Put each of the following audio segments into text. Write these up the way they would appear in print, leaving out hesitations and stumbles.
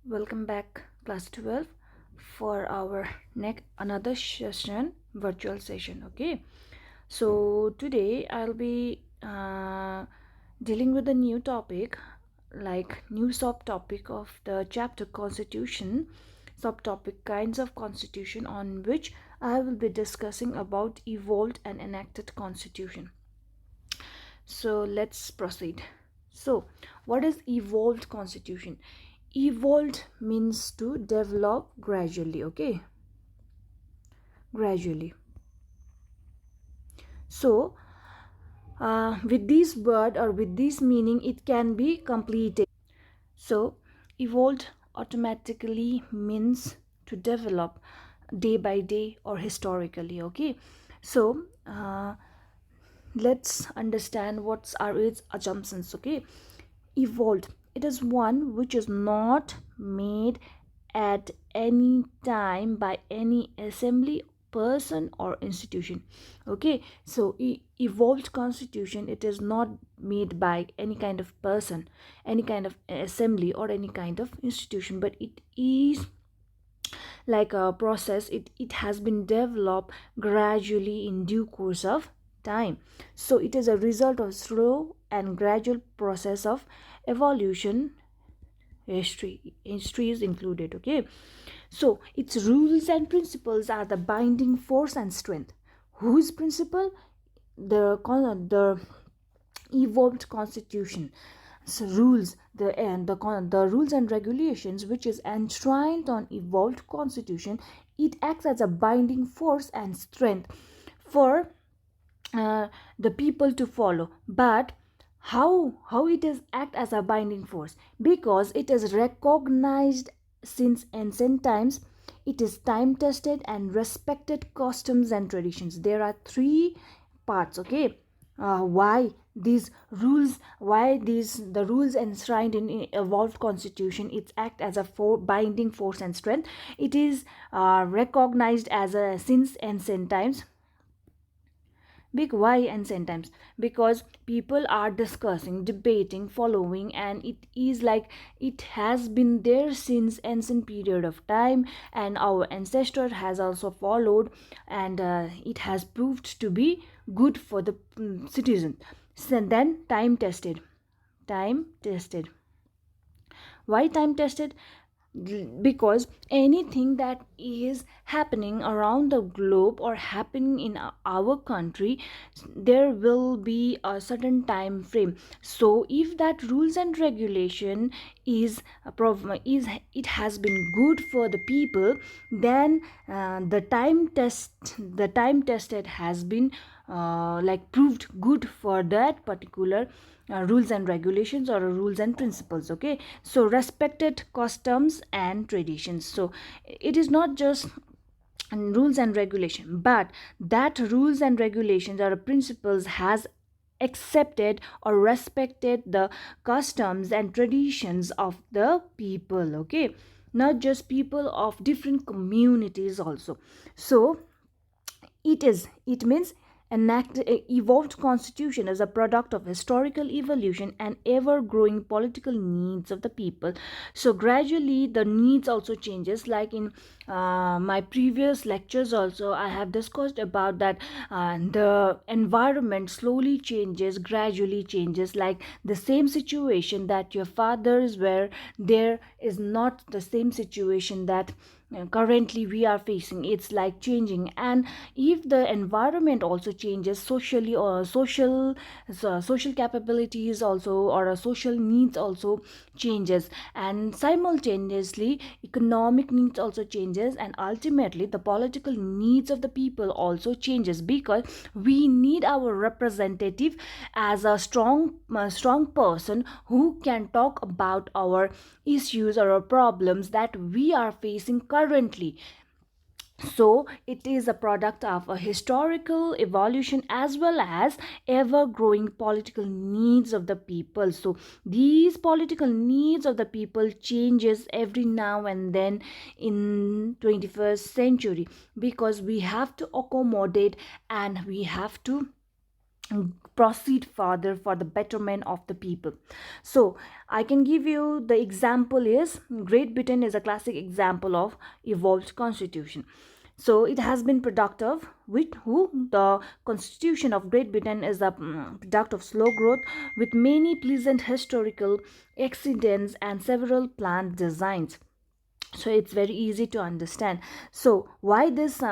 Welcome back, class 12, for our next another session, virtual session. Okay, so today I'll be dealing with a new topic, like new subtopic of the chapter Constitution, subtopic kinds of constitution, on which I will be discussing about evolved and enacted constitution. So let's proceed. So, what is evolved constitution? Evolved means to develop gradually, okay? Gradually. So, with this word or with this meaning, it can be completed. So, evolved automatically means to develop day by day or historically, okay? So, let's understand what's are its assumptions, okay? Evolved, it is one which is not made at any time by any assembly, person or institution. Okay, so evolved constitution, it is not made by any kind of person, any kind of assembly or any kind of institution, but it is like a process. It has been developed gradually in due course of time. So it is a result of slow and gradual process of evolution. History is included, okay? So its rules and principles are the binding force and strength. Whose principle? The evolved constitution. So rules, the rules and regulations which is enshrined on evolved constitution, it acts as a binding force and strength for the people to follow. But how it is act as a binding force? Because it is recognized since ancient times. It is time tested and respected customs and traditions. There are three parts, okay? Why these rules, why these the rules enshrined in evolved constitution, it act as a binding force and strength. It is recognized as a since ancient times. Big why ancient times? Because people are discussing, debating, following, and it is like it has been there since ancient period of time, and our ancestor has also followed, and it has proved to be good for the citizen. So then time tested. Why time tested? Because anything that is happening around the globe or happening in our country, there will be a certain time frame. So if that rules and regulation is is it has been good for the people, then the time tested has been like proved good for that particular rules and regulations or rules and principles, okay? So respected customs and traditions. So it is not just rules and regulation, but that rules and regulations or principles has accepted or respected the customs and traditions of the people, okay? Not just people of different communities also. So it means evolved constitution is a product of historical evolution and ever growing political needs of the people. So gradually the needs also changes, like in my previous lectures also I have discussed about that. The environment slowly changes, gradually changes, like the same situation that your fathers were there is not the same situation that currently we are facing. It's like changing, and if the environment also changes socially, or social capabilities also, or social needs also changes, and simultaneously economic needs also changes, and ultimately the political needs of the people also changes, because we need our representative as a strong person who can talk about our issues or our problems that we are facing currently. So it is a product of a historical evolution as well as ever growing political needs of the people. So these political needs of the people changes every now and then in 21st century, because we have to accommodate and we have to proceed further for the betterment of the people. So I can give you the example is Great Britain is a classic example of evolved constitution. So it has been productive with who the constitution of Great Britain is a product of slow growth with many pleasant historical accidents and several planned designs. So it's very easy to understand. So why this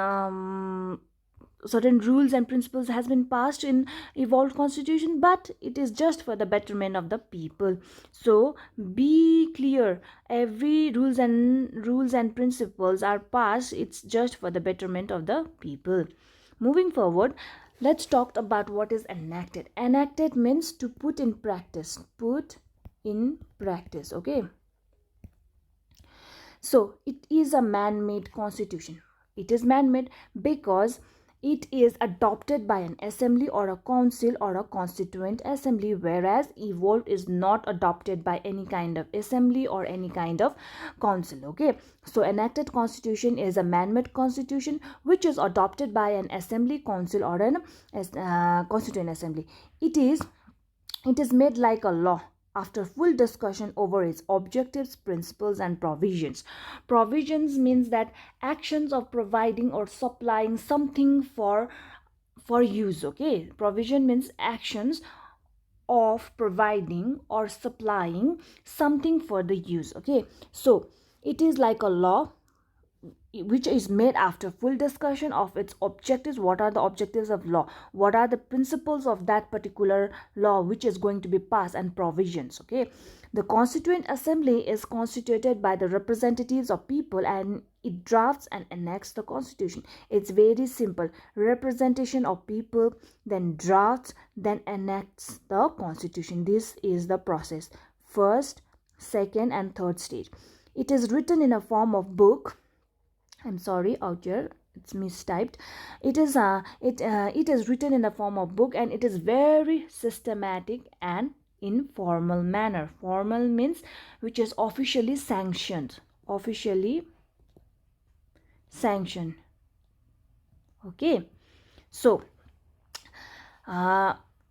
certain rules and principles has been passed in evolved constitution, but it is just for the betterment of the people. So be clear, every rules and principles are passed, it's just for the betterment of the people. Moving forward, let's talk about what is enacted. Enacted means to put in practice, okay. So it is a man-made constitution. It is man-made because it is adopted by an assembly or a council or a constituent assembly, whereas evolved is not adopted by any kind of assembly or any kind of council. Okay, so enacted constitution is a man-made constitution which is adopted by an assembly, council, or an constituent assembly. It is made like a law after full discussion over its objectives, principles, and provisions. Provisions means that actions of providing or supplying something for use. Okay, provision means actions of providing or supplying something for the use. Okay, so it is like a law which is made after full discussion of its objectives. What are the objectives of law, what are the principles of that particular law which is going to be passed, and provisions. Okay, the constituent assembly is constituted by the representatives of people and it drafts and enacts the constitution. It's very simple: representation of people, then drafts, then enacts the constitution. This is the process, first, second, and third stage. It is written in a form of book. I'm sorry, out here it's mistyped. It is written in the form of book, and it is very systematic and in formal manner. Formal means which is officially sanctioned. Okay, so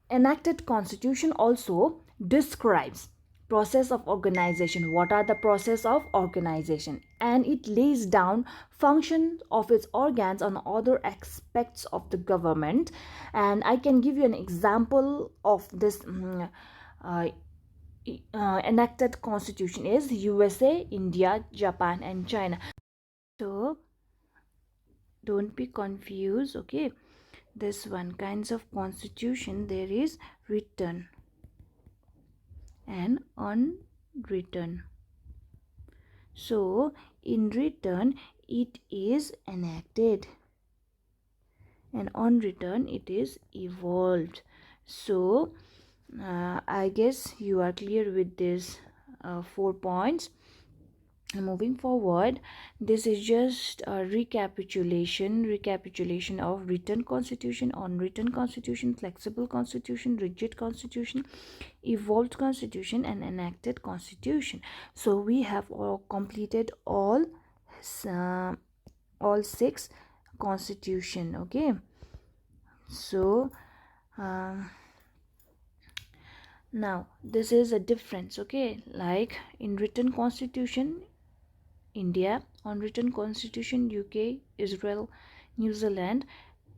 enacted constitution also describes process of organization. What are the process of organization? And it lays down function of its organs on other aspects of the government. And I can give you an example of this enacted constitution is USA, India, Japan, and China. So don't be confused. Okay, this one kinds of constitution, there is written and unwritten. So in written it is enacted, and unwritten it is evolved. So I guess you are clear with this 4 points. Moving forward, this is just a recapitulation of written constitution, unwritten constitution, flexible constitution, rigid constitution, evolved constitution, and enacted constitution. So we have all completed all 6 constitution. Okay, so now this is a difference. Okay, like in written constitution India, unwritten constitution UK, Israel, New Zealand,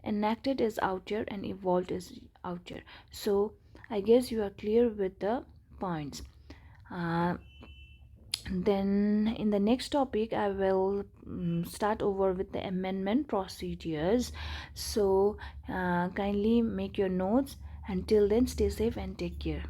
enacted is out here and evolved is out here. So I guess you are clear with the points. Then in the next topic I will start over with the amendment procedures. So kindly make your notes. Until then, stay safe and take care.